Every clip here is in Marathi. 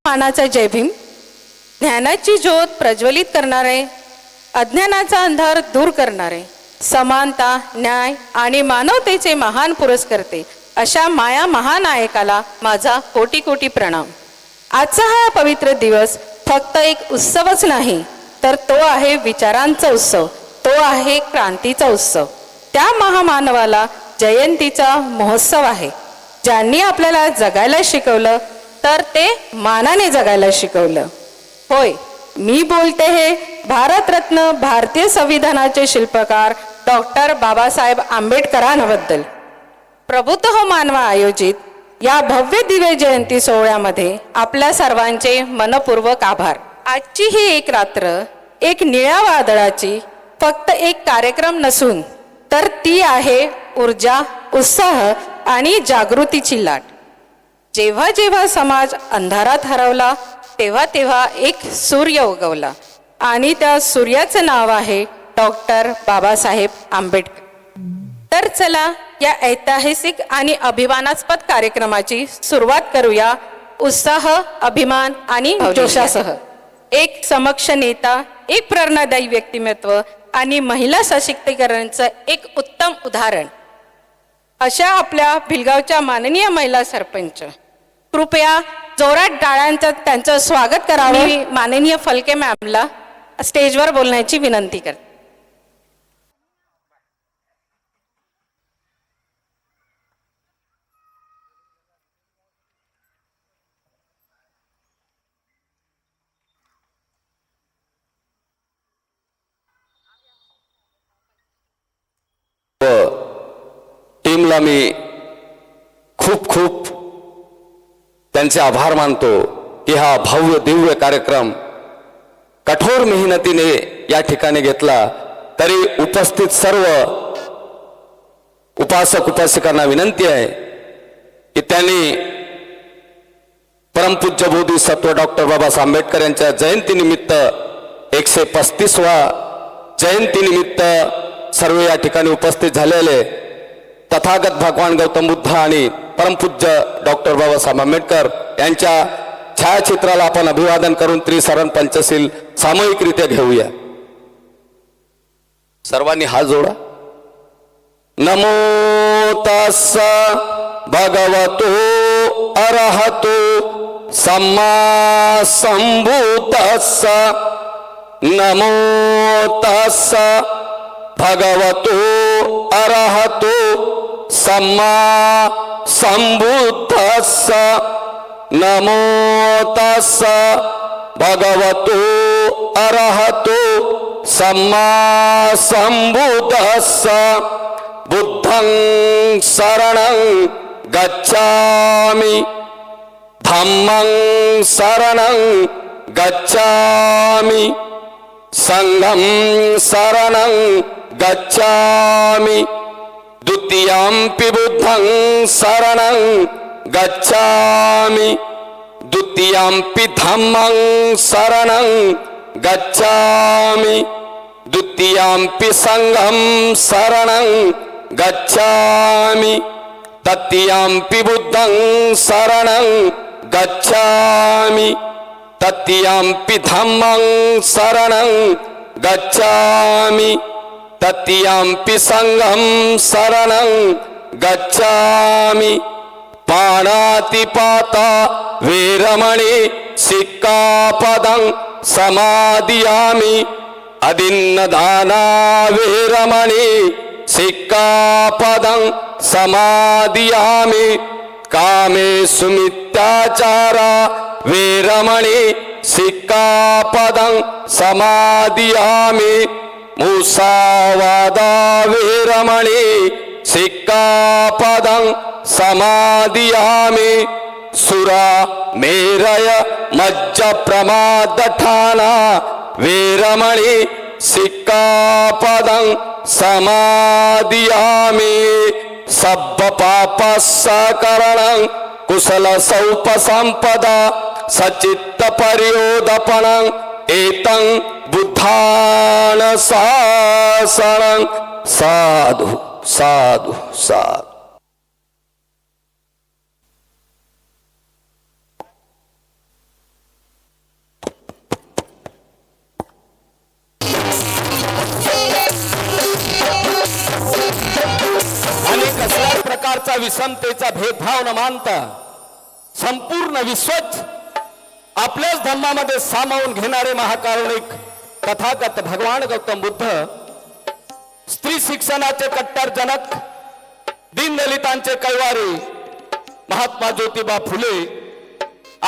मानाचा जय भीम. ज्ञानाची ज्योत प्रज्वलित करणारे, अज्ञानाचा अंधार दूर करणारे, समानता, न्याय आणि मानवतेचे महान पुरस्कर्ते अशा माया महानायकाला माझा कोटी कोटी प्रणाम. आजचा हा पवित्र दिवस फक्त एक उत्सवच नाही, तर तो आहे विचारांचा उत्सव, तो आहे क्रांतीचा उत्सव. त्या महामानवाला जयंतीचा महोत्सव आहे, ज्यांनी आपल्याला जगायला शिकवलं, तर ते मानाने जगायला शिकवलं. होय, मी बोलते हे भारतरत्न भारतीय संविधानाचे शिल्पकार डॉक्टर बाबासाहेब आंबेडकरांबद्दल. प्रभुत्व मानवा आयोजित या भव्य दिव्य जयंती सोहळ्यामध्ये आपल्या सर्वांचे मनपूर्वक आभार. आजची ही एक रात्र एक निळ्या वादळाची फक्त एक कार्यक्रम नसून, तर ती आहे ऊर्जा, उत्साह आणि जागृतीची लाट. जेव्हा जेव्हा समाज अंधारात हरवला, तेव्हा तेव्हा एक सूर्य उगवला आणि त्या सूर्याचं नाव आहे डॉक्टर बाबासाहेब आंबेडकर. तर चला या ऐतिहासिक आणि अभिमानास्पद कार्यक्रमाची सुरुवात करूया उत्साह, अभिमान आणि जोशासह. एक समक्ष नेता, एक प्रेरणादायी व्यक्तिमत्व आणि महिला सशक्तीकरणाचं एक उत्तम उदाहरण अशा आपल्या भिलगावच्या माननीय महिला सरपंच. कृपया जोरात टाळ्यांचं त्यांचं स्वागत करावं. मी माननीय फलके मॅमला स्टेजवर बोलण्याची विनंती करते. टीमला मी खूप खूप त्यांचे आभार मानतो की हा भव्य दिव्य कार्यक्रम कठोर मेहनतीने या ठिकाणी घेतला. तरी उपस्थित सर्व उपासक उपासिकांना विनंती आहे की त्यांनी परमपूज्य बोधिसत्व डॉक्टर बाबासाहेब आंबेडकर यांच्या जयंतीनिमित्त 135वा जयंतीनिमित्त सर्व या ठिकाणी उपस्थित झालेले तथागत भगवान गौतम बुद्ध आणि परमपूज्य डॉक्टर बाबासाहेब आंबेडकर यांच्या छायाचित्राला आपण अभिवादन करून त्रिसरण पंचशील सामूहिकरित्या घेऊया. सर्वांनी हात जोडा. नमो तस्सा भगवतो अरहतो सम्मा संभूतस्सा. नमो तस्सा भगवतो अरहतो सम्मा संभूतस्सा. नमो तस्सा भगवतो अरहतो सम्मा संभूतस्सा. बुद्धं शरणं गच्छामि, धम्मं शरणं गच्छामि, संघं शरणं गच्छामि. द्वितीयंपि बुद्धं शरणं गच्छामि, द्वितीयंपि धम्मं शरणं गच्छामि, द्वितीयंपि संघं शरणं गच्छामि, तृतीयंपि बुद्धं शरणं गच्छामि, तृतीयंपि धम्मं शरणं गच्छामि, तृतीयंपि संघं शरणं गच्छामि. पाणातिपाता वेरमणि सिक्खापदं समादियामि. अदिन्नदाना वेरमणि सिक्खापदं समादियामि. कामेषु मिथ्याचारा वेरमणि सिक्खापदं समादियामि. मुसावादा वेरमणि सिक्खापदं समादियामि. सुरा मेरय मज्ज प्रमादठाना वेरमणि सिक्खापदं समादियामि. सब्ब पापस्सकरणं कुशल सौपसंपदा सचित्त परियोदपणं एतं बुद्धान शासनं. साधु साधु साधु. विषमतेचा भेदभाव न मानता संपूर्ण विश्वच आपल्याच धर्मामध्ये सामावून घेणारे महाकारुणिक तथागत भगवान गौतम बुद्ध, स्त्री शिक्षणाचे कट्टर जनक, दीनदलितांचे कैवारी महात्मा ज्योतिबा फुले,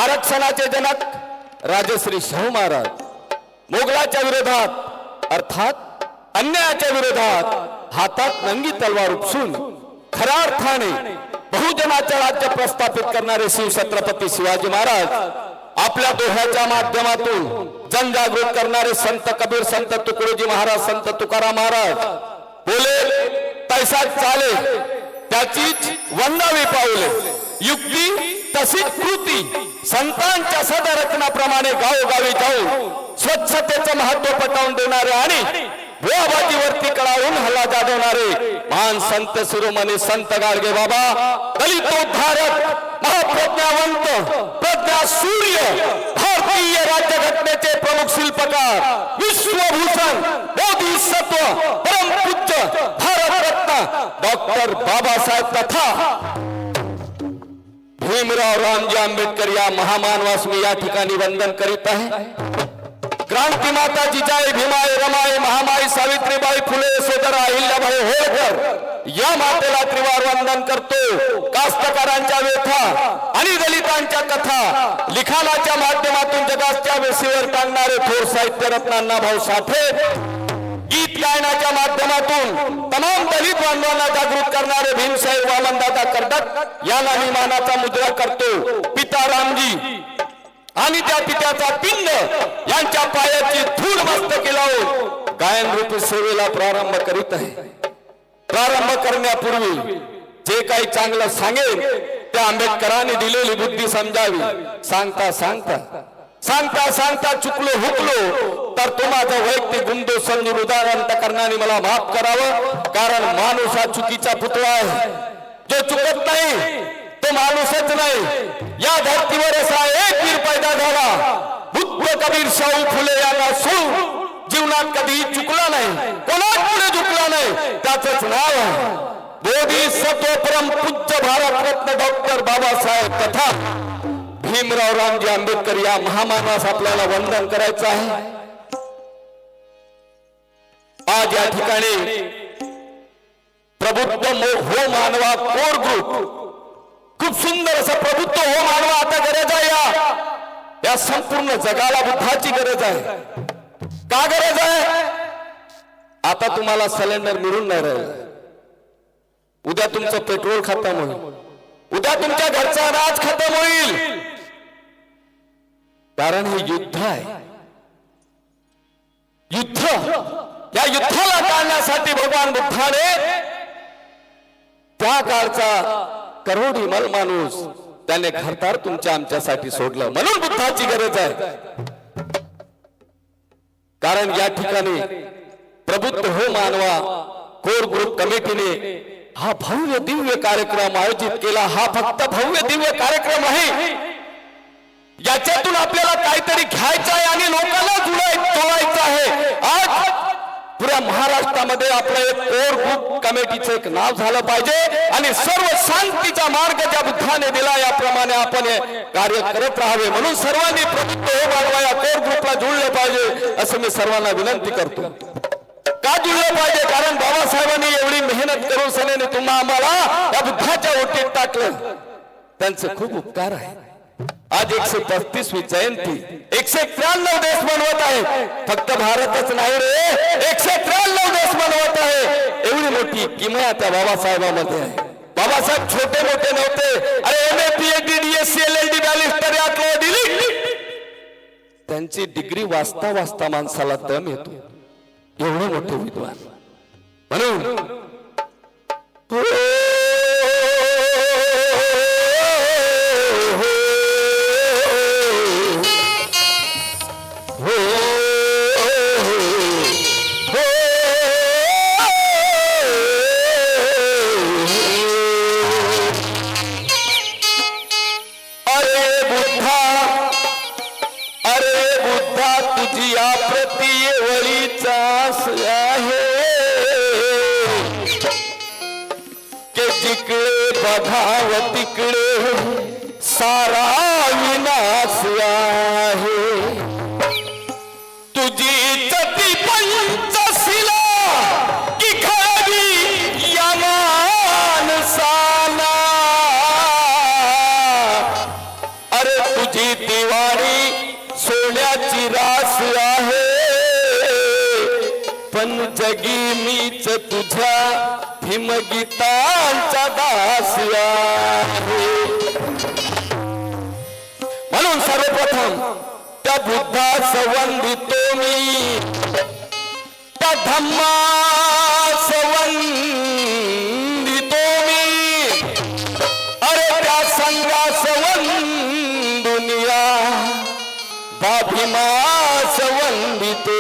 आरक्षणाचे जनक राजश्री शाहू महाराज, मोगलाच्या विरोधात अर्थात अन्यायाच्या विरोधात हातात नंगी तलवार उपसून खऱ्या अर्थाने बहुजनाचे राज्य प्रस्थापित करणारे शिवछत्रपती शिवाजी महाराज, आपल्या दोह्याच्या माध्यमातून जनजागृत करणारे संत कबीर, संत तुकडोजी महाराज, संत तुकाराम महाराज, बोले तैसा चाले त्याचीच वंदावी पावले, युक्ती तशीच कृती, संतांच्या सदरत्नाप्रमाणे गावोगावी जाऊन स्वच्छतेचं महत्व पटवून देणारे आणि भुआबाजीवरती कळावून हल्ला गाजवणारे महान संत शिरोमणी संत गाडगे बाबा, दलितोद्धारक, महाप्रज्ञावंत, प्रज्ञा सूर्य, भारतीय राज्यघटनेचे प्रमुख शिल्पकार, विश्वभूषण, बोधिसत्व, परमपूज्य भारतरत्न डॉक्टर बाबासाहेब तथा भीमराव रामजी आंबेडकर या महामानवास मी या ठिकाणी वंदन करीत आहे. क्रांती माता जिजाई भीमाई रमाई महामाई सावित्रीबाई फुले सोदरा अहिल्याबाई होळकर या मातेला त्रिवार वंदन करतो. कास्तकारांच्या व्यथा आणि दलितांच्या कथा लिखाणाच्या माध्यमातून जगाच्या वेशीवर टांगणारे थोर साहित्य रत्न अण्णाभाऊ साठे, गीत गायनाच्या माध्यमातून तमाम दलित बांधवांना जागृत करणारे भीमसाहेब वामनदादा कर्डक यांना मी मानाचा मुद्रा करतो. पिता रामजी आणि त्या पित्याचा पिंड यांच्या पायाची धूळ मस्तकी लावून गायन रूपी सेवेला प्रारंभ करीत आहे. प्रारंभ करण्यापूर्वी जे काही चांगलं सांगेल ते आंबेडकरांनी दिलेली बुद्धी समजावी. सांगता सांगता सांगता सांगता चुकलो हुकलो तर तो माझा वैयक्तिक गुंडो समजून उदाहरण मला माफ करावं. कारण माणूस हा चुकीचा पुतळा आहे. जो चुकत नाही तो माणूसच नाही. या धर्तीवर असा एक वीर पैदा झाला, बुद्ध कबीर शाहू फुले यांना सू जीवनात कधीही चुकला नाही, कोणापुढे झुकला नाही. त्याचंच नाव आहे बोधिसत्व परमपूज्य भारतरत्न डॉक्टर बाबासाहेब तथा भीमराव रामजी आंबेडकर या महामानवास आपल्याला वंदन करायचं आहे. आज या ठिकाणी प्रबुद्ध हो मानवा कोर ग्रुप, खूप सुंदर असं प्रबुद्ध हो मानवा आता गरज आहे. या संपूर्ण जगाला बुद्धाची गरज आहे. का गरज आहे? आता तुम्हाला सिलेंडर मिळून नाही राहिलं. उद्या तुमचं पेट्रोल खतम होईल, उद्या तुमच्या घरचा अनाज खतम होईल. कारण हे युद्ध आहे. युद्ध, या युद्धाला टाळण्यासाठी भगवान बुद्धाने त्या काळचा करोडी मल माणूस त्याने घरदार तुमच्या आमच्यासाठी सोडलं. म्हणून बुद्धाची गरज आहे. कारण या ठिकाणी प्रबुद्ध हो मानवा कोर ग्रुप कमिटीने हा भव्य दिव्य कार्यक्रम आयोजित केला. हा फक्त भव्य दिव्य कार्यक्रम आहे. याच्यातून आपल्याला काहीतरी घ्यायचं आहे आणि लोकांना जोडायचं आहे. आज पुऱ्या महाराष्ट्रामध्ये आपलं एक कोर ग्रुप कमिटीचं एक नाव झालं पाहिजे आणि सर्व शांतीचा मार्ग ज्या बुद्धाने दिला याप्रमाणे आपण कार्य करत राहावे. म्हणून सर्वांनी प्रबुद्ध हो मानवा या कोर ग्रुपला जुळलं पाहिजे असं मी सर्वांना विनंती करतो. का जुळलं पाहिजे? कारण बाबासाहेबांनी एवढी मेहनत करून सनेने तुम्हा आम्हाला या बुद्धाच्या ओटीत टाकलं. त्यांचे खूप उपकार आहे. आज 135वी जयंती 193 देश बनवत आहे. फक्त भारतच नाही रे, 193 देश बनवत आहे. एवढी मोठी किमया त्या बाबासाहेबांमध्ये आहे. बाबासाहेब छोटे मोठे नव्हते. अरे MA PhD DSc LLD barrister यातलं दिली. त्यांची डिग्री वाचता वाचता माणसाला दम येतो. एवढे मोठे विद्वान. म्हणून जिकडे बघाव तिकडे सारा विनाश आहे तुझी ती पंचशिला की खरी या माणसाला अरे तुझी दिवाळी सोन्याची रास आहे पण जगी मीच तुझ्या भीमगीतांचा दास आहे म्हणून सर्वप्रथम त्या बुद्धास वंदितो मी त्या धम्मास वंदितो मी अरे त्या संघास वंदुनिया भीमास वंदितो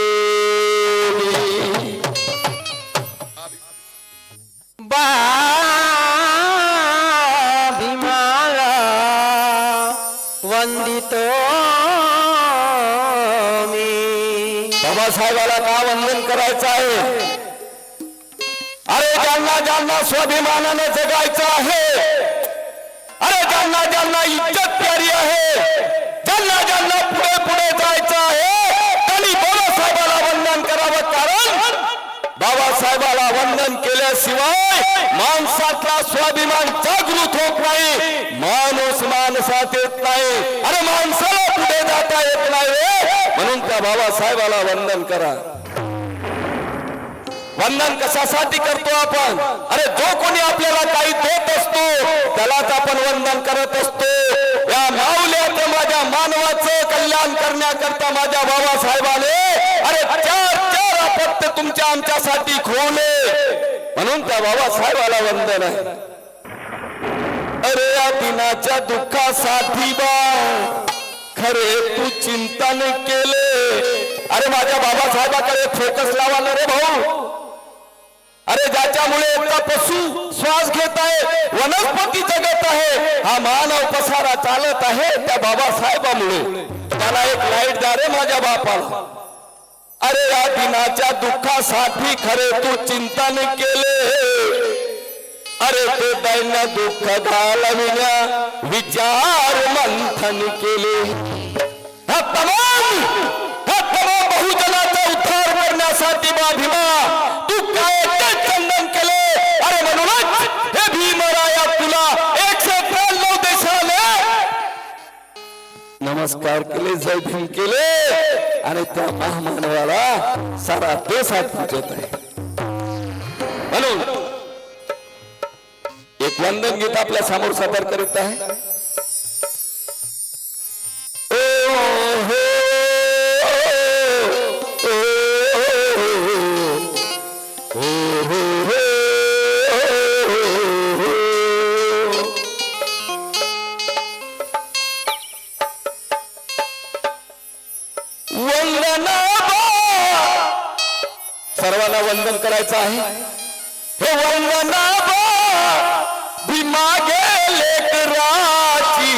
भीमाला वंदितो मी बाबासाहेबाला का वंदन करायचं आहे अरे ज्यांना ज्यांना स्वाभिमानाने जगायचं आहे अरे ज्यांना ज्यांना इज्जत प्यारी आहे ज्यांना ज्यांना पुढे पुढे जायचं आहे त्यांनी बाबासाहेबाला वंदन करावं कारण बाबासाहेबाला वंदन केल्याशिवाय माणसातला स्वाभिमान जागृत होत नाही माणूस माणसात येत नाही अरे माणसाला पुढे जाता येत नाही म्हणून त्या बाबासाहेबाला वंदन करा वंदन कशासाठी करतो आपण अरे जो कोणी आपल्याला काही देत असतो त्यालाच आपण वंदन करत असतो या माऊल्याचं माझ्या मानवाचं कल्याण करण्याकरता माझ्या बाबासाहेबाने अरे चार चार अपत्य तुमच्या आमच्यासाठी खोवले म्हणून त्या बाबासाहेबाला वंदन आहे अरे या दिनाच्या दुःखासाठी बा खरे तू चिंतन केले अरे माझ्या बाबासाहेबाकडे फोकस लावा ना रे भाऊ अरे ज्याच्यामुळे एकटा पशु श्वास घेत आहे वनस्पती जगत आहे हा मानव पसारा चालत आहे त्या बाबासाहेबामुळे त्याला एक लाईट द्या रे माझ्या बापाला अरे या दिनाच्या दुःखासाठी खरे तू चिंतन केले अरे ते दैन्य दुःख घालविण्या विचार मंथन केले हा तमाम बहुजनाचा उद्धार करण्यासाठी बा भीमा तू काय चंदन केले अरे म्हणूनच हे भीमराया तुला 193 देशाने नमस्कार केले जय भीम केले आणि त्या महामानवाला सारा देशात पूजत आहे म्हणून एक वंदन गीत आपल्या समोर सादर करीत आहे सर्वांना वंदन करायचं आहे हे वंदना भीमा गेले कराची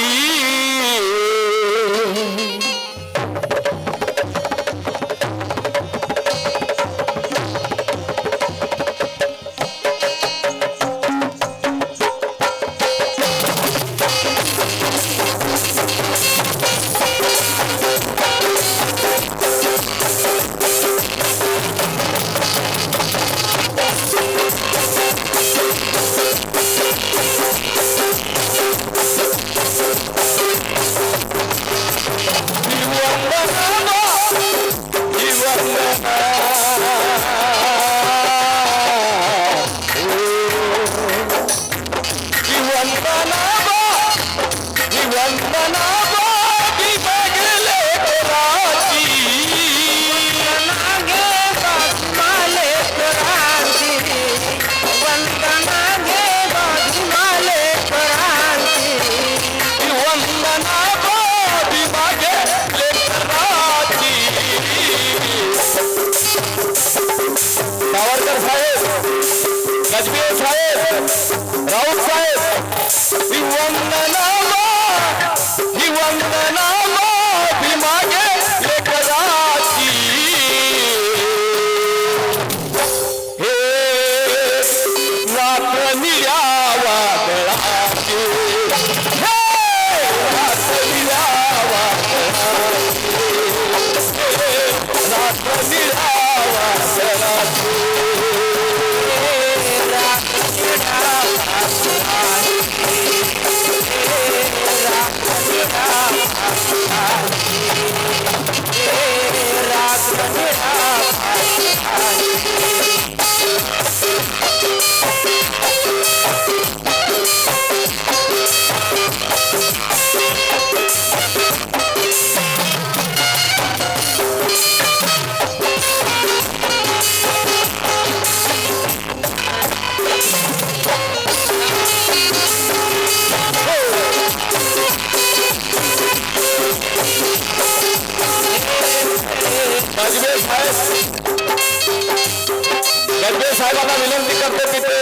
गजबे साहेबांना विनंती करते तिथे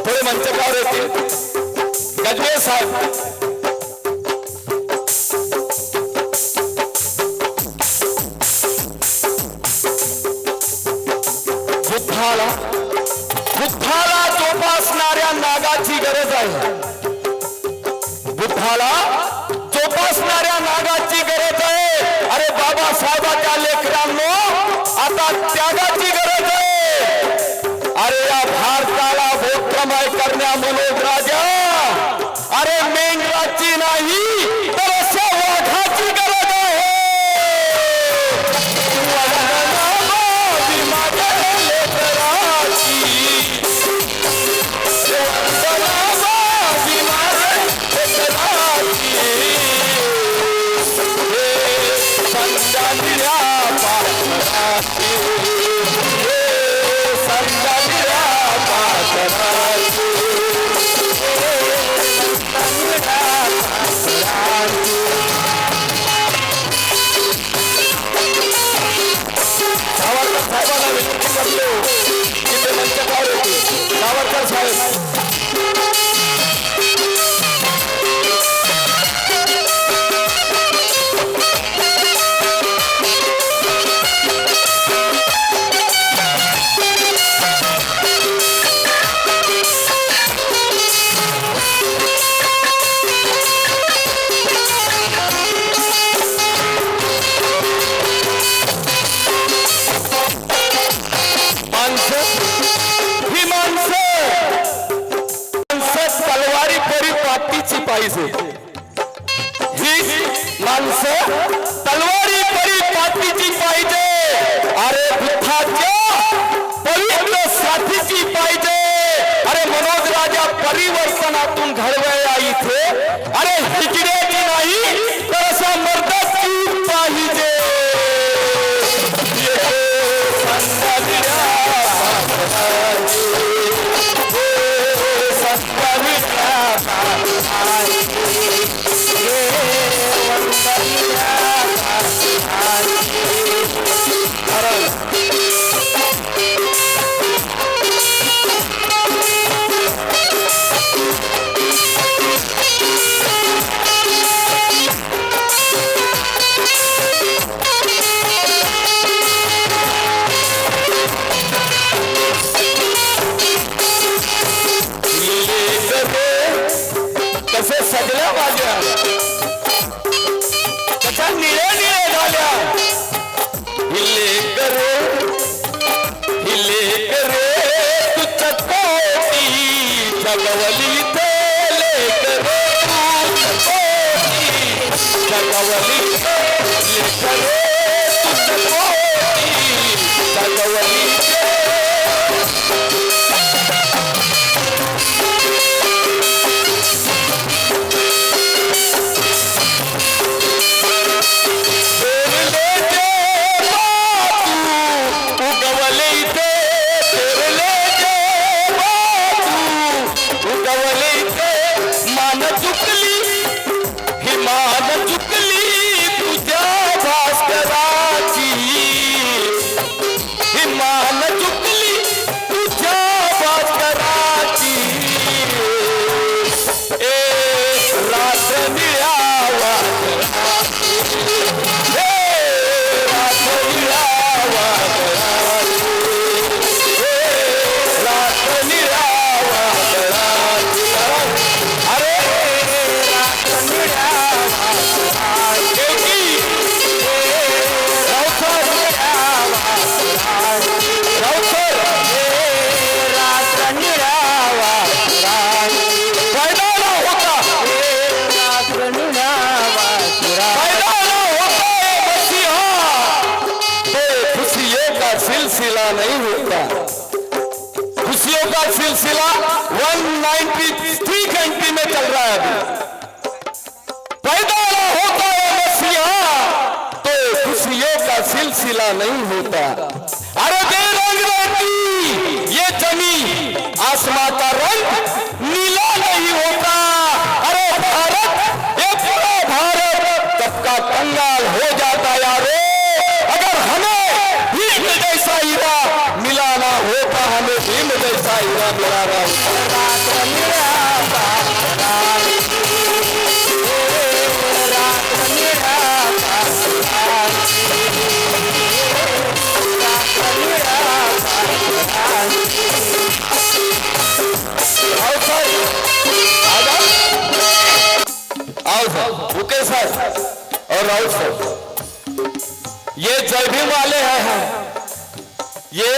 थोडे मंचकावर येतील. गजबे साहेब. बुद्धाला जोपासणाऱ्या नागाची गरज आहे. बुद्धाला जोपासणाऱ्या नागाची गरज आहे. अरे बाबासाहेबांच्या लेकरांनो आता त्यागाची गरज आहे. अरे या भारताला भोगमय करण्या मनोज राजा, अरे मेंढराची नाही तर अशा वाघाची गरज आहे. साहेबांना विनंती करतो की ते मंचकावर येतील. सावरकर साहेब. पाहिजे ही माणसं तलवारी परी पाठीची पाहिजे. अरे बुद्धाच्या पवित्र साथीची पाहिजे. अरे मनोज राजा परिवर्तनातून घडवया इथे. अरे हिजड्याची नाही तर अशा मर्दाची पाहिजे. कसे सगळ्या वाजल्या कशा निळे निळे झाल्या. हिले करे तुझ कोटी जगवली ते लेकरे. जगवली लेकरे तुझ कोटी जगवली. हिमा देवकी राऊत सर राऊत सर रात्र निरावा फायदा ना होता रात्र निरावा फायदा ना होता है मसीहा तो खुशियों का सिलसिला नहीं होता खुशियों का सिलसिला 193 कंट्री में चल रहा है अभी पैदा ना होता है मसीहा तो खुशियों का सिलसिला नहीं होता अरे बेरंग रहती ये जमीन आसमां का रंग नीला नहीं होता अरे भारत ये पूरा भारत सबका कंगाल हो जाता यारो अगर हमें भीम जैसा हीरा मिलाना होता हमें भीम जैसा हीरा मिलाना होता रात्र निरावा रात्र निरावा आओ सर आ जाओ आओ सर भूखे सर और राउत सर ये जय भीम वाले हैं ये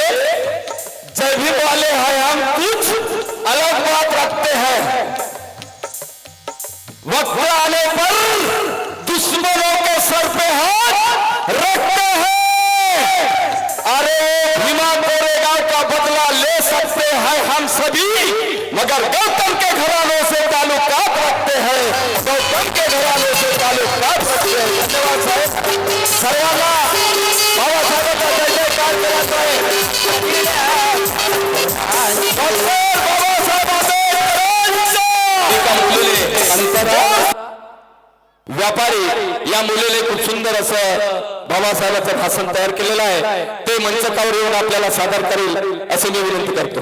जय भीम वाले हैं हम कुछ अलग बात रखते हैं वक्त आने पर दुश्मनों के सर पे हाथ रखते हैं अरे भीमा कोरेगांव का बदला ले सकते हैं हम सभी मगर गौतम के घरानों से ताल्लुकात रखते हैं गौतम के घरानों से ताल्लुकात रखते हैं धन्यवाद साहब सर्वांगा बाबा साहब का जय जयकार कराते हैं बाबा साहब एका मुलीने अंतरा व्यापारी या मुलीने खूप सुंदर असं बाबासाहेबांचं भाषण तयार केलेलं आहे ते मंचकावर येऊन आपल्याला सादर करेल असे मी विनंती करतो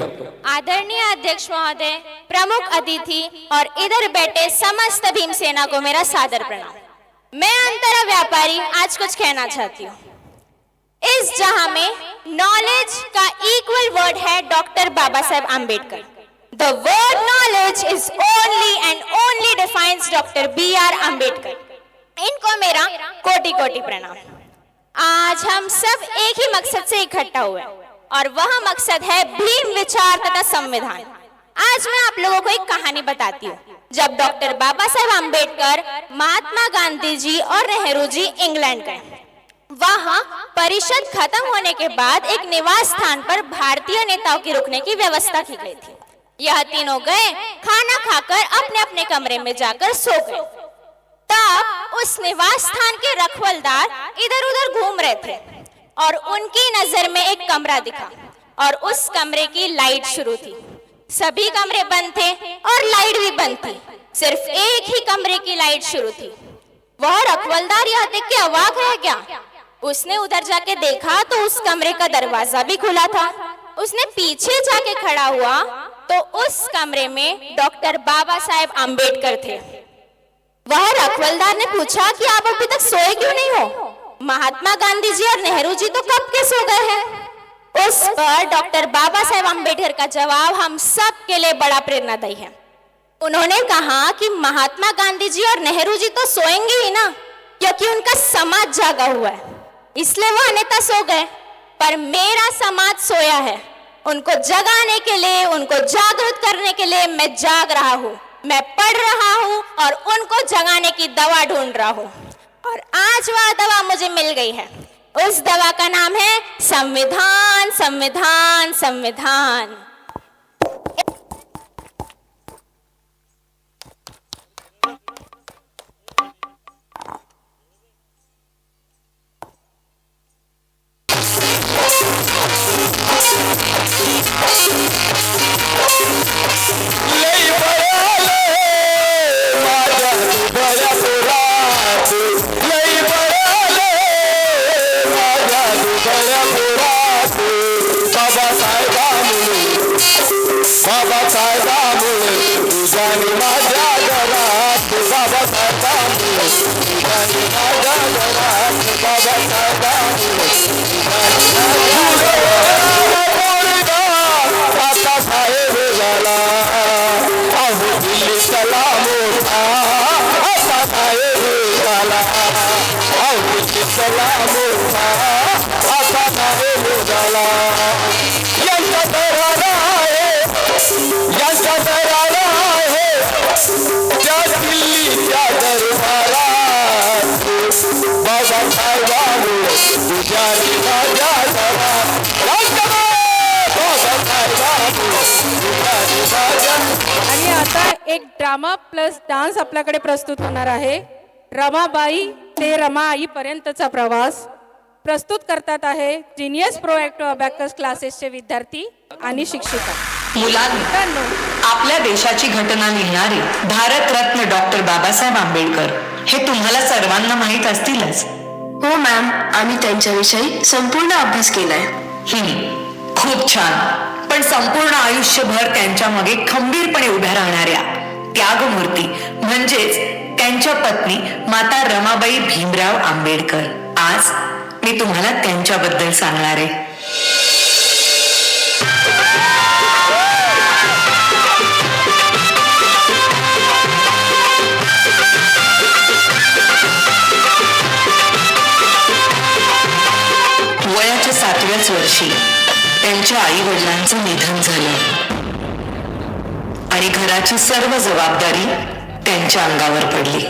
आदरणीय अध्यक्ष महोदय, प्रमुख अतिथि और इधर बैठे समस्त भीम सेना को मेरा सादर प्रणाम। मैं अंतरा व्यापारी आज कुछ कहना चाहती हूँ। इस जहां में नॉलेज का इक्वल वर्ड है doctor Baba Saheb Ambedkar. The word knowledge is only and only defines doctor B.R. Ambedkar. इनको मेरा कोटि कोटि प्रणाम। आज हम सब एक ही मकसद से इकट्ठा हुए और वह मकसद है भीम विचार तथा संविधान। आज मैं आप लोगों को एक कहानी बताती हूँ। जब डॉक्टर बाबा साहेब आम्बेडकर, महात्मा गांधी जी और नेहरू जी इंग्लैंड गए, वहां परिषद खत्म होने के बाद एक निवास स्थान पर भारतीय नेताओं की रुकने की व्यवस्था की गई थी। यह तीनों गए, खाना खाकर अपने अपने कमरे में जाकर सो गए। तब उस निवास स्थान के रखवालदार इधर उधर घूम रहे थे और उनकी नजर में एक कमरा दिखा और उस कमरे की लाइट शुरू थी। सभी कमरे बंद थे और लाइट भी बंद थी, सिर्फ एक ही कमरे की लाइट शुरू थी। वह रखवालदार यह देख के अवाक रह गया। उसने उधर जाके देखा तो उस कमरे का दरवाजा भी खुला था। उसने पीछे जाके खड़ा हुआ तो उस कमरे में डॉक्टर बाबा साहेब आम्बेडकर थे। वह रखवालदार ने पूछा कि आप अभी तक सोए क्यों नहीं हो? महात्मा गांधी जी और नेहरू जी तो कब के सो गए हैं। उस पर डॉक्टर बाबा साहेब आम्बेडकर का जवाब हम सब के लिए बड़ा प्रेरणादायी है। उन्होंने कहा कि महात्मा गांधी जी और नेहरू जी तो सोएंगे ही ना, क्योंकि उनका समाज जागा हुआ है, इसलिए वह नेता सो गए। पर मेरा समाज सोया है। उनको जगाने के लिए, उनको जागृत करने के लिए मैं जाग रहा हूँ, मैं पढ़ रहा हूँ और उनको जगाने की दवा ढूंढ रहा हूँ। और आज वह दवा मुझे मिल गई है। उस दवा का नाम है संविधान, संविधान, संविधान। दिल्ली सलाम झाला मोठा असा नाही मोजाला यांचा दरारा आहे यांचा दरारा आहे त्या दिल्लीच्या दरबारात बाबासाहेबांमुळे तुझ्यानी माझ्या आणि आता एक ड्रामा प्लस डान्स आपल्याकडे प्रस्तुत होणार आहे. रमाबाई ते रमाई पर्यंतचा प्रवास प्रस्तुत करतात आहे जिनियस प्रोएक्टिव्ह अबॅकस क्लासेसचे विद्यार्थी आणि शिक्षिका. मुलांनो, आपल्या देशाची घटना लिहिणारे भारतरत्न डॉक्टर बाबासाहेब आंबेडकर हे तुम्हाला सर्वांना माहीत असतीलच. हो मॅम, आम्ही त्यांच्याविषयी संपूर्ण अभ्यास केलाय. खूप छान. पण संपूर्ण आयुष्यभर त्यांच्या मागे खंबीरपणे उभ्या राहणाऱ्या त्यागमूर्ती म्हणजेच त्यांच्या पत्नी माता रमाबाई भीमराव आंबेडकर आज मी तुम्हाला त्यांच्याबद्दल सांगणार आहे. वयाच्या 7व्याच वर्षी त्यांच्या आई वडिलांचं निधन झालं आणि घराची सर्व जबाबदारी त्यांच्या अंगावर पडली.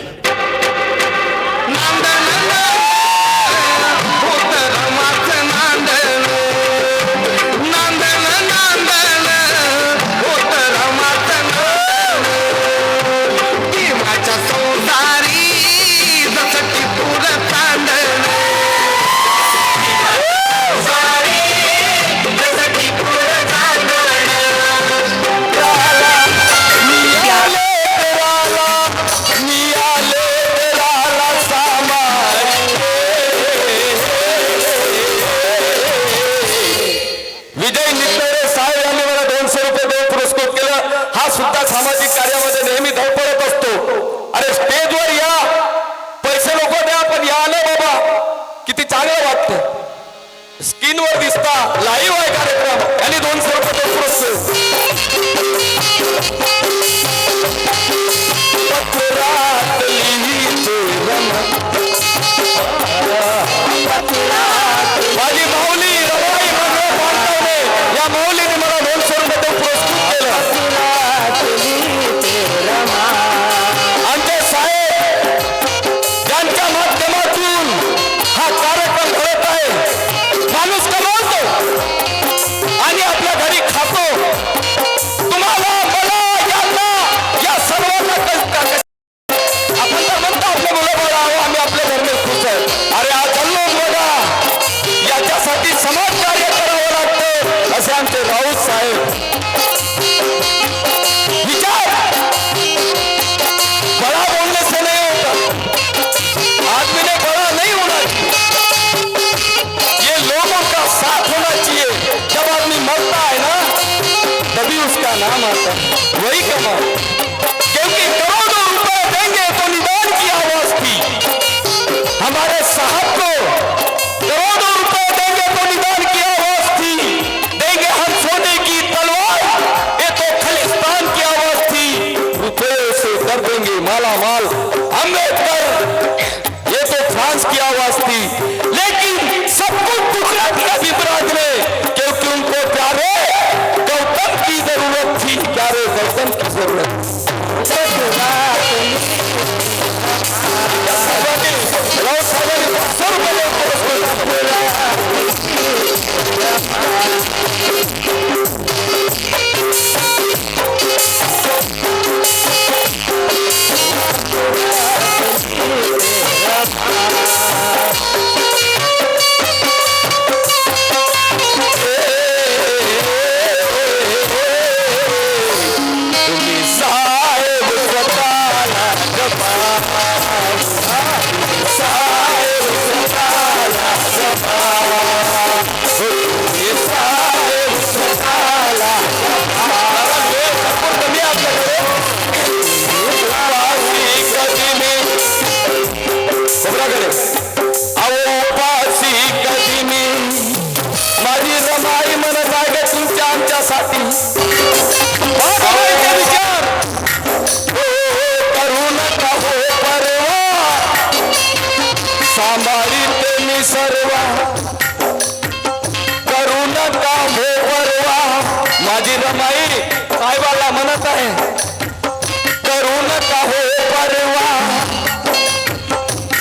सुद्धा सामाजिक कार्यामध्ये नेहमी धडपडत असतो. अरे स्टेजवर या, पैसे नको द्या, पण या ना बाबा, किती चांगलं वाटतं. स्क्रीनवर दिसता, लाईव्ह आहे कार्यक्रम आणि 200 रुपये पुरस्कार. माझी माऊली रमाई मनोहर पांडवने या माऊलीने मला 200 रुपये पुरस्कृत केलं. आमचे साहेब ज्यांच्या माध्यमातून हा कार्यक्रम घडत आहे, माणूस कमावतो आणि आपल्या घरी खातो. तुम्हाला मला यांना या सर्वांना आपण तर म्हणतो आपले मुलं बाळा आम्ही आपल्या धर्मे खुश आहे. अरे आज लोक बघा, याच्यासाठी समाजकार्य करावं लागतं असे आमचे राऊत साहेब. विचार बड़ा बोलने से नहीं होता, आदमी ने बड़ा नहीं होना चाहिए, ये लोगों का साथ होना चाहिए. जब आदमी मरता है ना तभी उसका नाम आता है, वही कमा. क्योंकि करोड़ों रुपए देंगे तो निदान की आवाज थी. हमारे साहब को करोड़ों रुपए देंगे तो निदान की आवाज थी. देंगे हम सोने की तलवार, ये तो खालिस्तान की आवाज थी. रुपए से कर देंगे माला माल अम्बेडकर, ये तो फ्रांस की आवाज थी. लेकिन सबको गुजरात का विपराध में, क्योंकि उनको प्यारे गौतम की जरूरत थी. प्यारे गौतम की जरूरत. माझी रमाई म्हणत आहे तुमच्या आमच्यासाठी. विचार करू नका हो परवा, सांभाळीत मी विसरवा, करू नका हो परवा. माझी रमाई साहेबाला म्हणत आहे, करू नका हो परवा,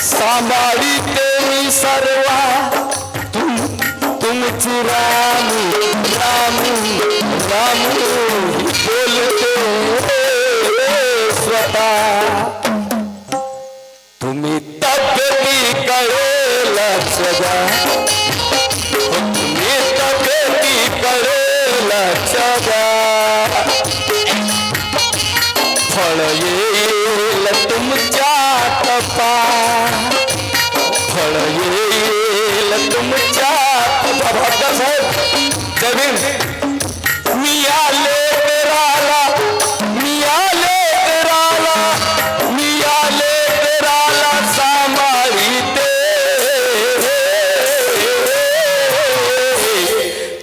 सांभाळी ते मी सर्वा. तुमची रामू रामू रामू बोलते स्वतः. तुम्ही तब्येती कळे लक्ष द्या, तुम्ही तब्येती कळे लक्ष द्या. फळ येईल तुमच्या तपा, फळ येईल तुमच्या तपा. साहेब जमीन मी आले तेराला, मी आले तेराला, मी आले तेराला सांभाळीते.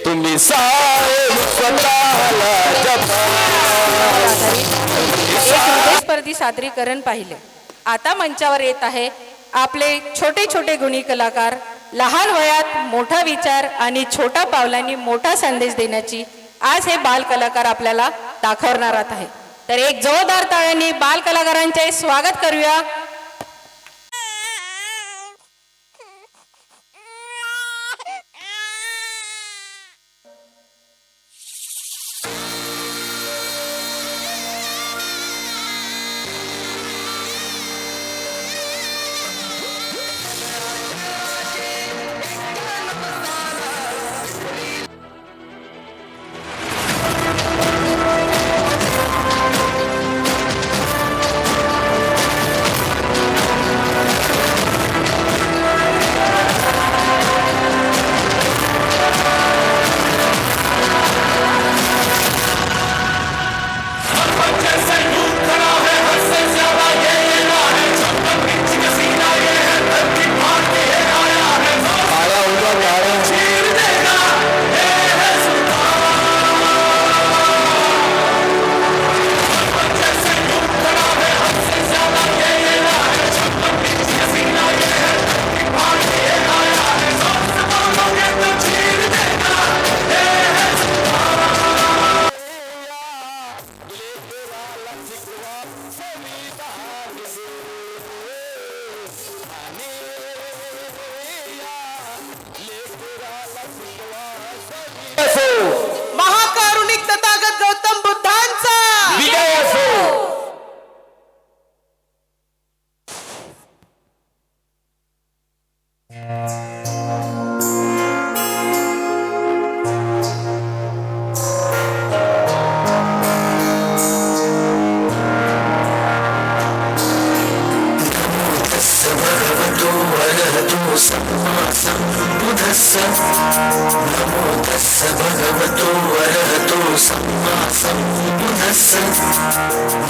तुम्ही साहेब स्वतःला जपा. स्पर्धी सादरीकरण पाहिले. आता मंचावर येत आहे आपले छोटे छोटे गुणी कलाकार. लहान वयात मोठा विचार आणि छोट्या पावलांनी मोठा संदेश देण्याची आज हे बाल कलाकार आपल्याला दाखवणार आहे. तर एक जोरदार टाळ्यांनी बाल कलाकारांचे स्वागत करूया. महाकारुणिक तथागत गौतम बुद्धांचा विजय असो. भगवतो वरहतो सम्मा सम्बुद्धस्स. नमो तस्स भगवतो वरहतो सम्मा सम्बुद्धस्स.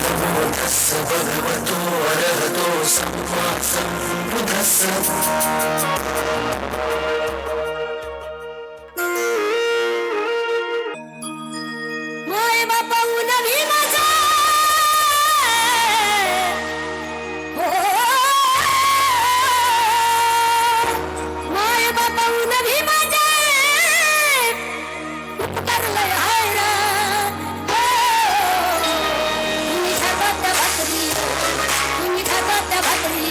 नमो तस्स भगवतो वरहतो सम्मा सम्बुद्धस्स. माय बापा उन्हाळी माझा माय बापा उन्हाळी माझा उपकारलंय हायरा. तुम्ही खातात त्या भाकरी, तुम्ही खातात त्या भाकरी.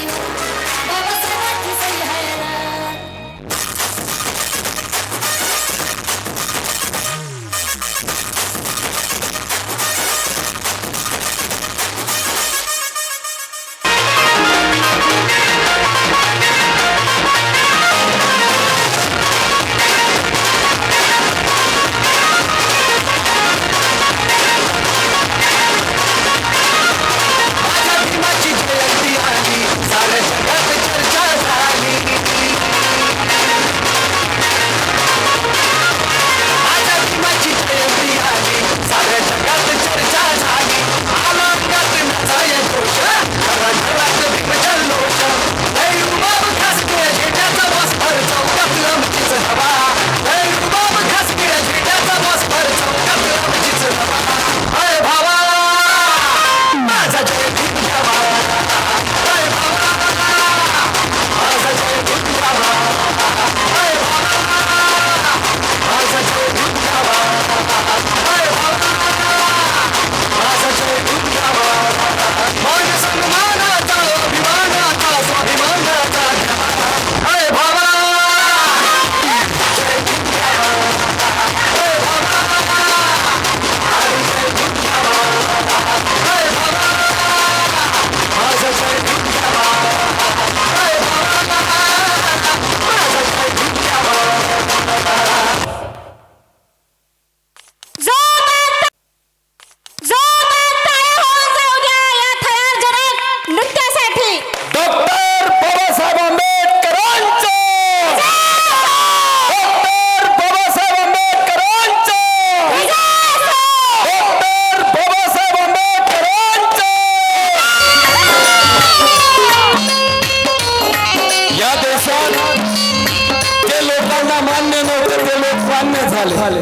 झाले,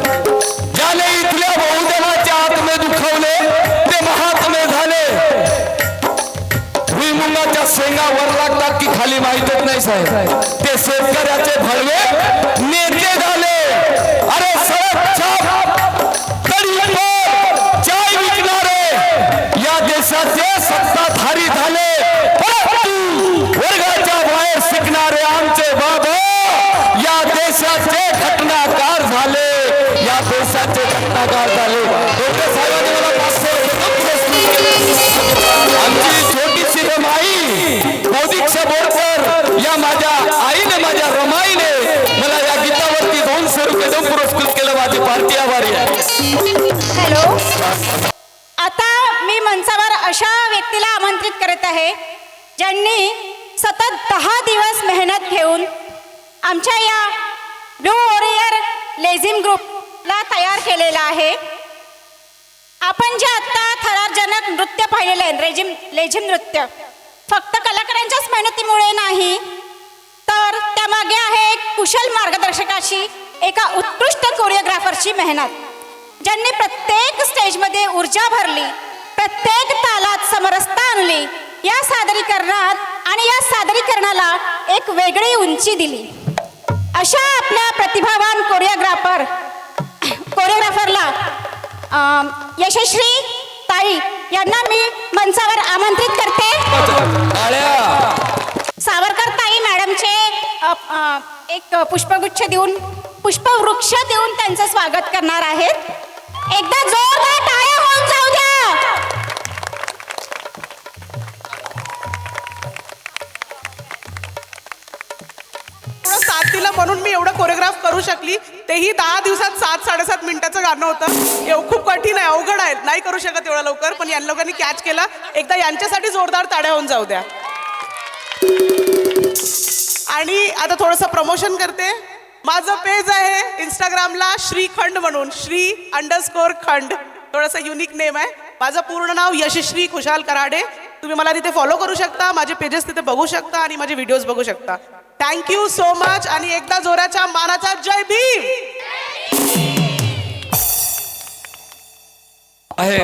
ज्याने इथल्या बहुजनाच्या आत्मे दुखवले ते महात्मे झाले. भुईमुंगाच्या शेंगा वर लागतात की खाली माहितच नाही साहेब, ते शेतकऱ्याचे भडवे नेते झाले. अरे सडक छाप तडीपार चाय विकणारे या देशाचे सत्ताधारी झाले. परंतु वर्गाच्या बाहेर शिकणारे आमचे बाबा या देशाचे घटनाकार झाले, या देशाचे घटनाकार झाले. डॉक्टर साहेबांनी मला 500 आमची छोटीशी रमाई मोदीच्या बोर्डवर या माझ्या आईने, माझ्या रमाईने मला या गीतावरती 200 रुपये देऊन पुरस्कृत केलं. माझी पार्टी आभारी आहे. हॅलो, आता मी मंचावर अशा व्यक्तीला आमंत्रित करत आहे ज्यांनी सतत 10 दिवस मेहनत घेऊन आमच्या या ब्लू वॉरियर लेझिम ग्रुपला तयार केलेला आहे. आपण जे आत्ता थरारजनक नृत्य पाहिलेलं आहे, लेझिम नृत्य, फक्त कलाकारांच्याच मेहनतीमुळे नाही, तर त्यामागे आहे एक कुशल मार्गदर्शकाची, एका उत्कृष्ट कोरिओग्राफरची मेहनत, ज्यांनी प्रत्येक स्टेजमध्ये ऊर्जा भरली, प्रत्येक तालात समरसता आणली या सादरीकरणात आणि या सादरीकरणाला एक वेगळी उंची दिली. अशा आपल्या प्रतिभावान कोरिओग्राफरला यशस्वी ताई यांना मी मंचावर आमंत्रित करते. सावरकर ताई मॅडमचे एक पुष्पगुच्छ देऊन, पुष्पवृक्ष देऊन त्यांचं स्वागत करणार आहेत. एकदा जोरदार टाळ्या होऊन जाऊ द्या. साथ दिला म्हणून मी एवढं कोरिओग्राफ करू शकली, तेही 10 दिवसात 7-7.5 मिनिटाचं गाणं होतं. खूप कठीण आहे, अवघड आहे, नाही करू शकत एवढं लवकर, पण या लोकांनी कॅच केला. एकदा यांच्यासाठी जोरदार टाळ्या होऊन जाऊ द्या. आणि आता थोडंसं प्रमोशन करते. माझं पेज आहे इंस्टाग्रामला श्रीखंड म्हणून, श्री_खंड, थोडंसं युनिक नेम आहे. माझं पूर्ण नाव यशश्री खुशाल कराडे. तुम्ही मला तिथे फॉलो करू शकता, माझे पेजेस तिथे बघू शकता आणि माझे व्हिडिओज बघू शकता. Thank you so much. आणि एकदा जोराच्या मानाचा जय भीम आहे.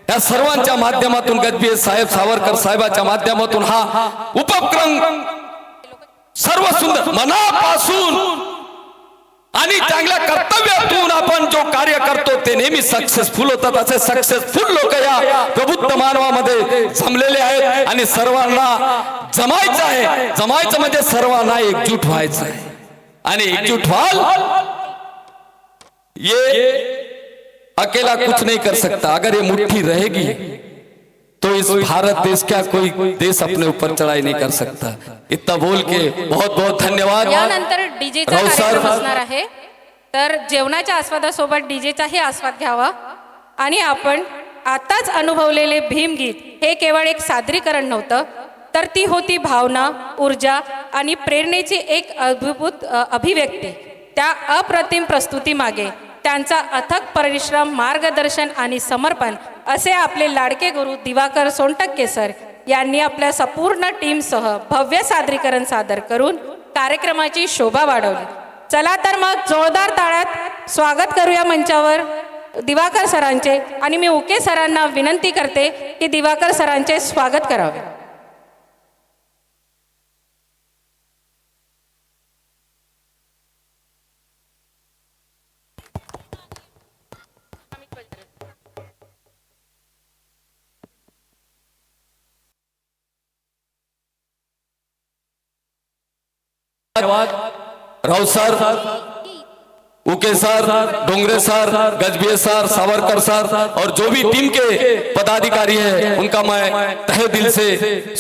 या सर्वांच्या माध्यमातून गजबीर साहेब सावरकर साहेबाच्या माध्यमातून हा उपक्रम सर्व सुंदर मनापासून आणि चांगल्या कर्तव्यातून आपण जो कार्य करतो ते नेहमी सक्सेसफुल होतात. असे सक्सेसफुल लोक या प्रबुद्ध मानवामध्ये जमलेले आहेत आणि सर्वांना जमायचं आहे. जमायचं म्हणजे सर्वांना एकजूट व्हायचं आहे. आणि एकजूट व्हाल, ये अकेला कुछ नहीं कर सकता. अगर ये मुट्ठी रहेगी तो इस भारत देश का कोई देश अपने ऊपर चढ़ाई नहीं कर सकता. इतना बोल के बहुत बहुत धन्यवाद. यानंतर डीजेचा कार्यक्रम असणार आहे, तर जेवणाच्या आस्वादासोबत डीजेचाही आस्वाद घ्यावा. आणि आपण आताच अनुभवलेले भीमगीत हे केवळ एक सादरीकरण नव्हतं, तर ती होती भावना, ऊर्जा आणि प्रेरणेची एक अद्भुत अभिव्यक्ती. त्या अप्रतिम प्रस्तुतीमागे त्यांचा अथक परिश्रम, मार्गदर्शन आणि समर्पण असे आपले लाडके गुरु दिवाकर सोनटक्के सर यांनी आपल्या संपूर्ण टीमसह भव्य सादरीकरण सादर करून कार्यक्रमाची शोभा वाढवली. चला तर मग जोरदार ताळ्यात स्वागत करूया मंचावर दिवाकर सरांचे. आणि मी उके सरांना विनंती करते की दिवाकर सरांचे स्वागत करावे. Rao sir, Uke sir, Dongre sir, Gajbir sir, Savarkar sir और जो भी टीम के पदाधिकारी हैं उनका मैं तहे दिल से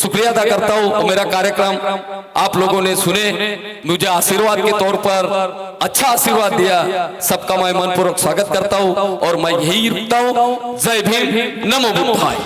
शुक्रिया अदा करता हूं. और मेरा कार्यक्रम आप लोगों ने सुने, मुझे आशीर्वाद के तौर पर अच्छा आशीर्वाद दिया, सबका मैं मनपूर्वक स्वागत करता हूं. और मैं यही रुकता हूं. जय भीम, नमो बुद्धाय.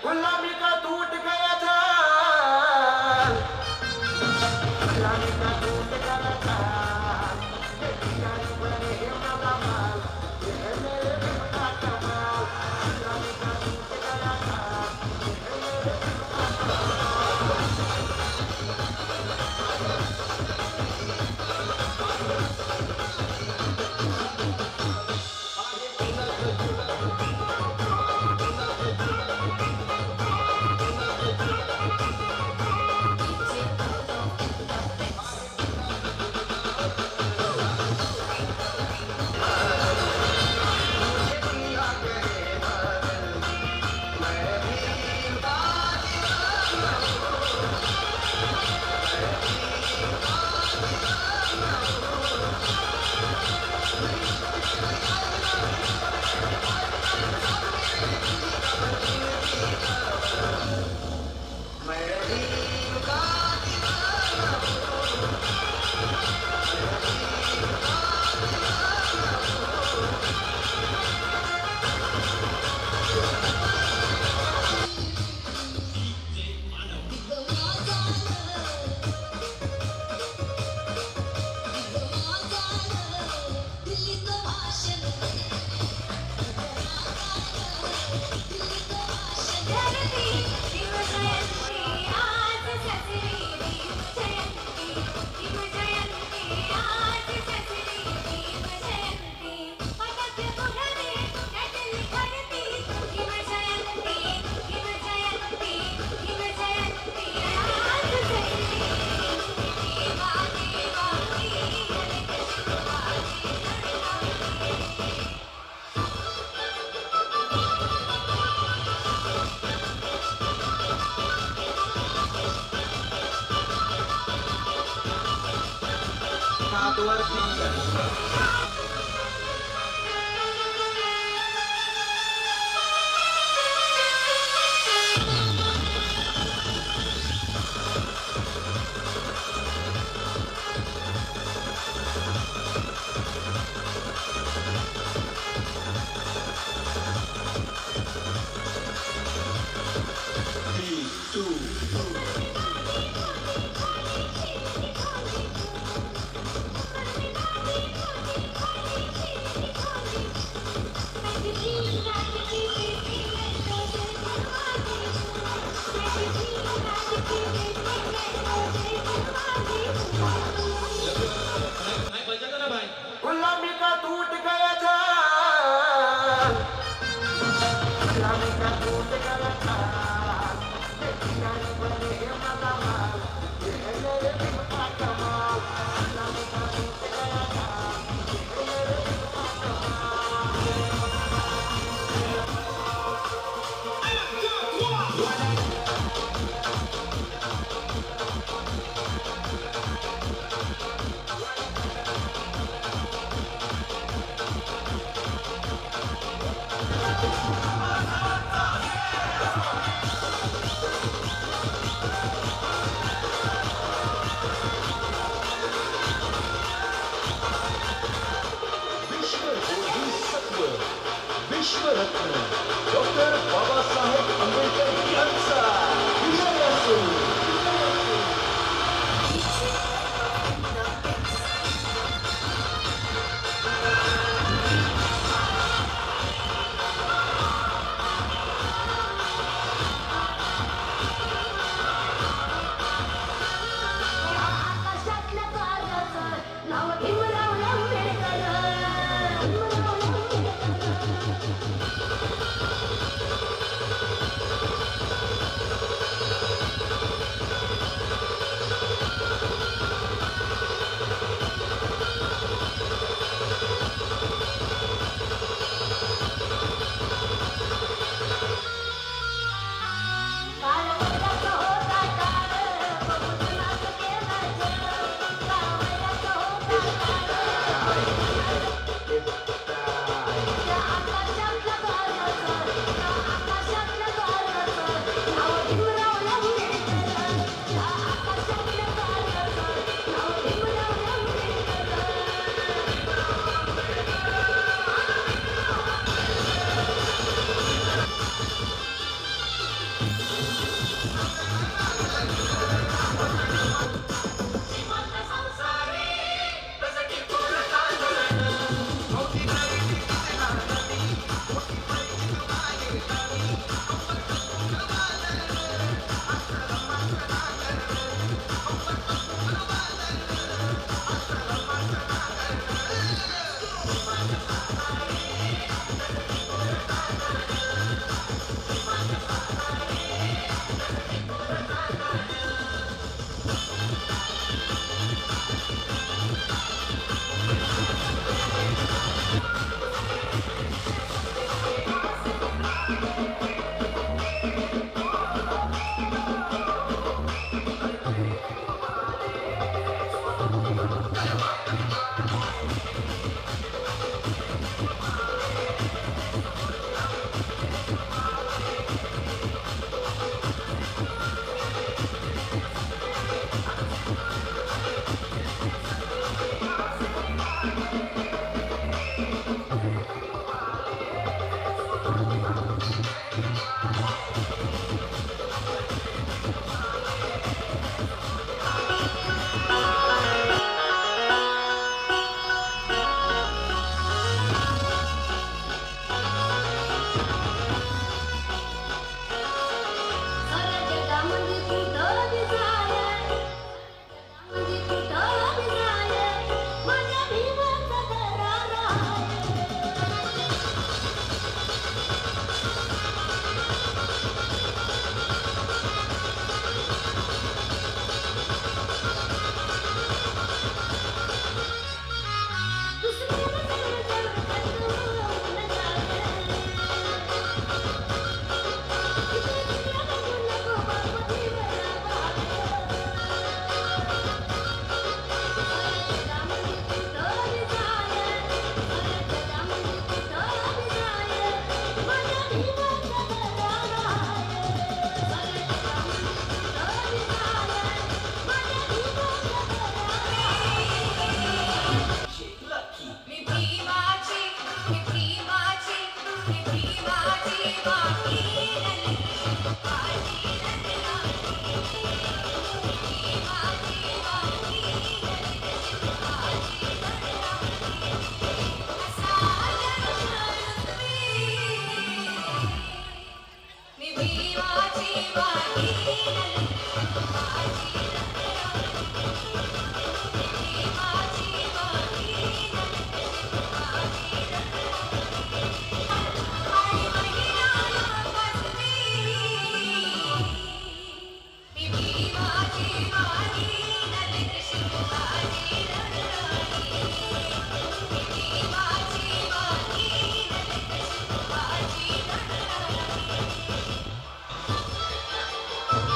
गुलामी का टूट गया था गुलामी का टूट गया था बने माला माल ये मेरे दिल का कमाल गुलामी का टूट गया था गुलामी का टूट गया था गुलामी का टूट गया था बने माला माल ये मेरे दिल का कमाल गुलामी का टूट गया था मेरे दिल का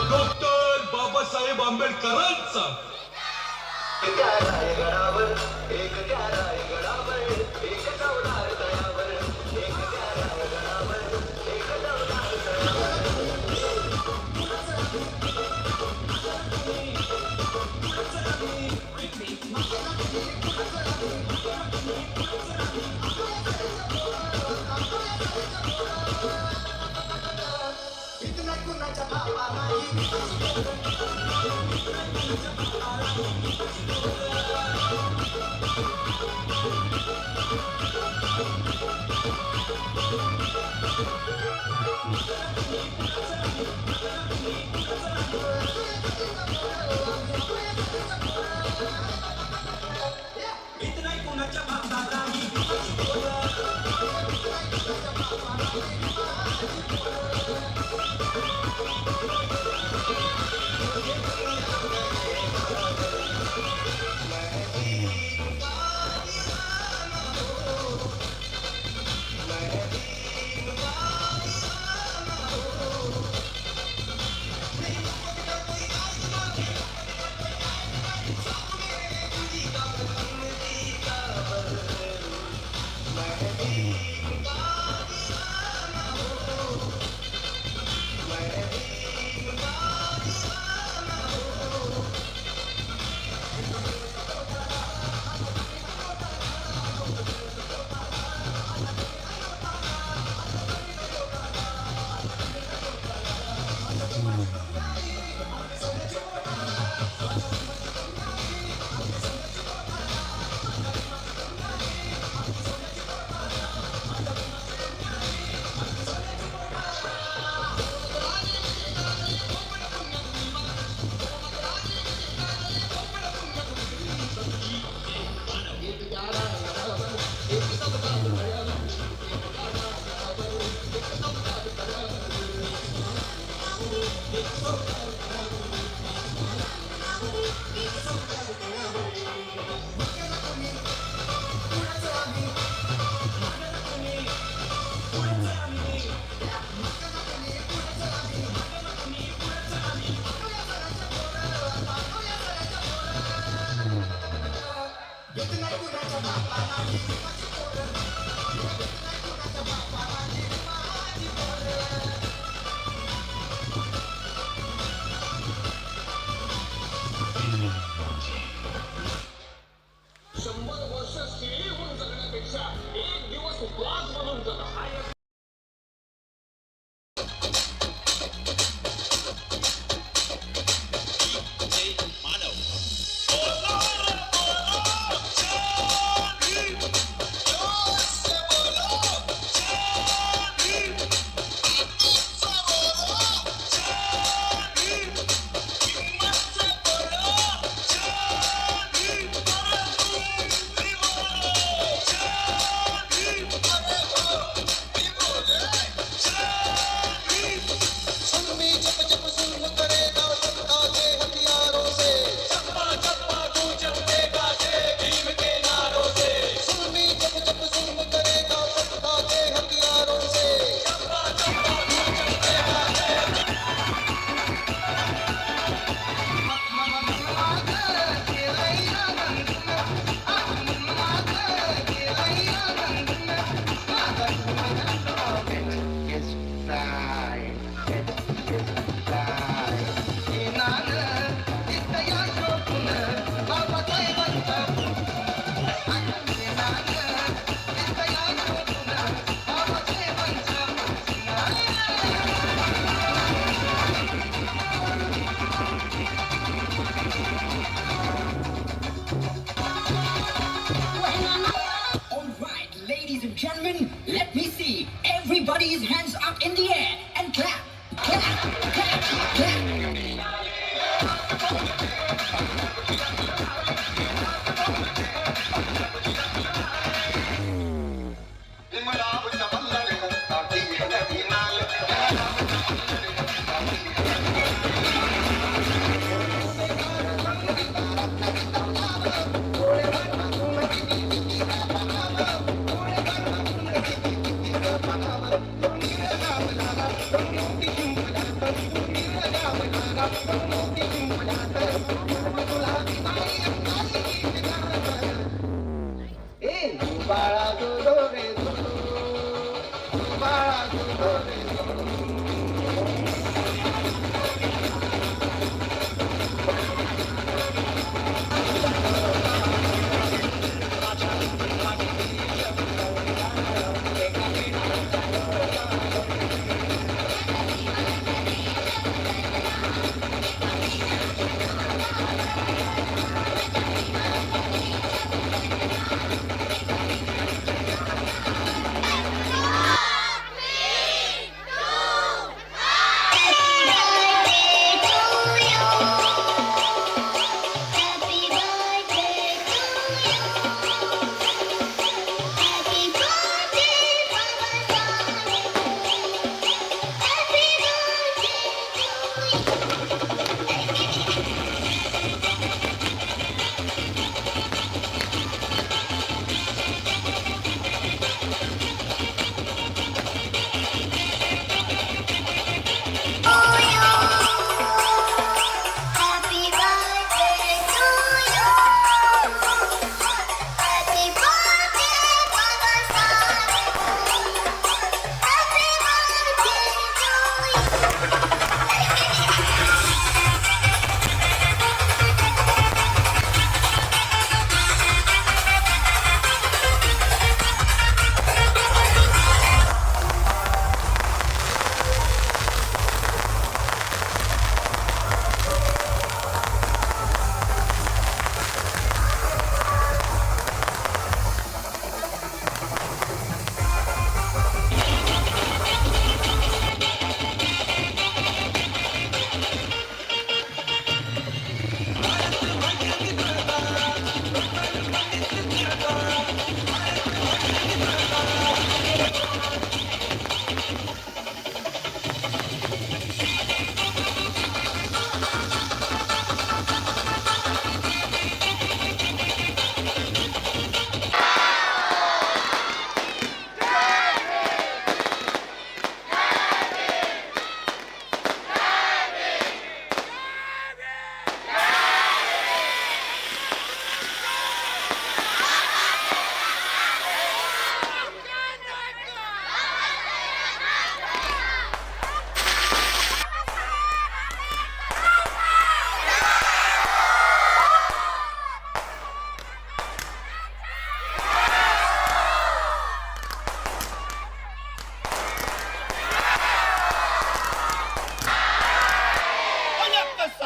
डॉक्टर बाबासाहेब आंबेडकरांचा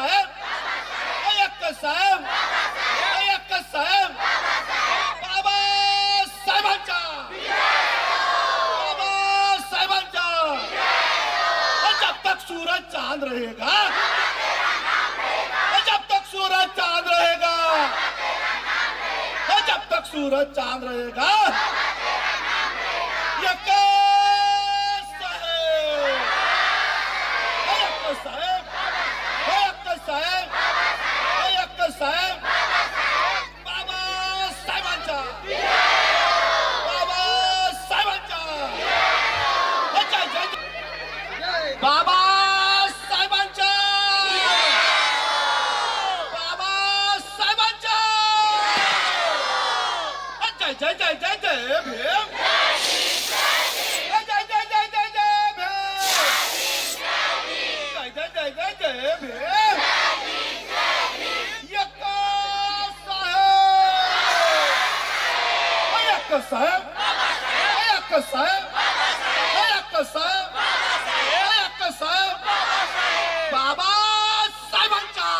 साहेब साहेब बाबासाहेबांच्या जब तक सूरज चांद रहेगा जब तक सूरज चांद रहेगा जब तक सूरज चांद रहेगा साहेब बाबासाहेबांच्या जय जय जय जय भीम जय जय जय जय जय भीम जय जय जय जय जय भीम साहेब बाबासाहेबांच्या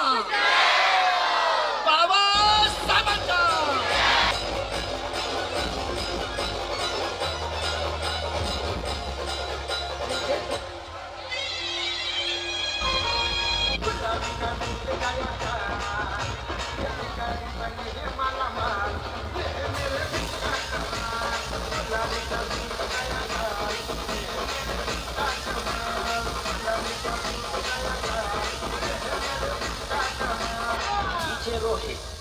रोहित